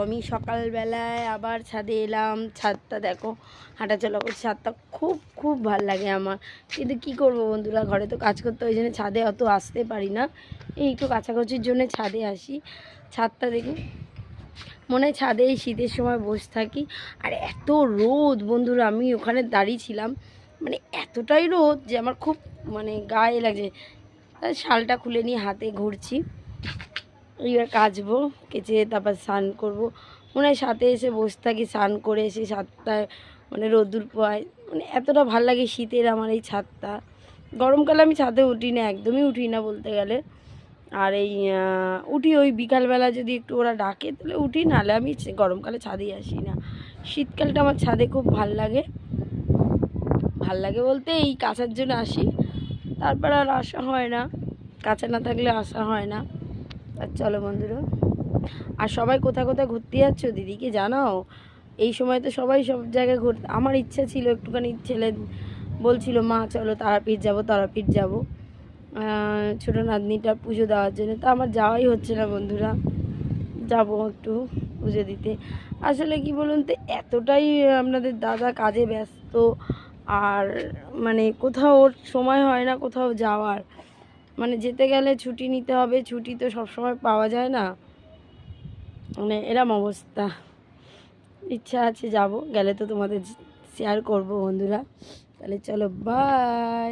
আমি সকালবেলায় আবার ছাদে এলাম। ছাদটা দেখো, হাঁটাচলা করছি। ছাদটা খুব খুব ভাল লাগে আমার, কিন্তু কি করব বন্ধুরা, ঘরে তো কাজ করতে, ওই জন্য ছাদে অত আসতে পারি না। এই একটু কাছাকাছির জন্য ছাদে আসি। ছাদটা দেখুন, মনে হয় ছাদে এই শীতের সময় বসে থাকি। আর এত রোদ বন্ধুরা, আমি ওখানে দাঁড়িয়েছিলাম, মানে এতটাই রোদ যে আমার খুব মানে গায়ে লাগছে। শালটা খুলে নিয়ে হাতে ঘুরছি। এইবার কাচবো, কেচে তারপর স্নান করবো। মনে হয় সাথে এসে বসে থাকি, স্নান করে এসে ছাদটায় মানে রোদ্দুর পায়, মানে এতটা ভাল লাগে শীতের আমার এই ছাদটা। গরমকালে আমি ছাদে উঠি না, একদমই উঠি না বলতে গেলে। আর এই উঠি ওই বিকালবেলা যদি একটু ওরা ডাকে তাহলে উঠি, নাহলে আমি গরমকালে ছাদেই আসি না। শীতকালটা আমার ছাদে খুব ভাল লাগে। ভাল লাগে বলতে এই কাচার জন্য আসি, তারপর আর আসা হয় না। কাঁচা না থাকলে আসা হয় না। আর চলো বন্ধুরা, আর সবাই কোথায় কোথায় ঘুরতে যাচ্ছ দিদিকে জানাও। এই সময় তো সবাই সব জায়গায় ঘুরতে, আমার ইচ্ছা ছিল একটুখানি, ছেলে বলছিল মা চলো তারাপীঠ যাবো, তারাপীঠ যাবো ছোটো নাতনিটা পুজো দেওয়ার জন্য। তা আমার যাওয়াই হচ্ছে না বন্ধুরা। যাব একটু পুজো দিতে। আসলে কি বলুন তো, এতটাই আপনাদের দাদা কাজে ব্যস্ত, আর মানে কোথাও ওর সময় হয় না কোথাও যাওয়ার। মানে যেতে গেলে ছুটি নিতে হবে, ছুটি তো সবসময় পাওয়া যায় না, মানে এরম অবস্থা। ইচ্ছা আছে যাব, গেলে তো তোমাদের শেয়ার করব বন্ধুরা। তাহলে চলো, বাই।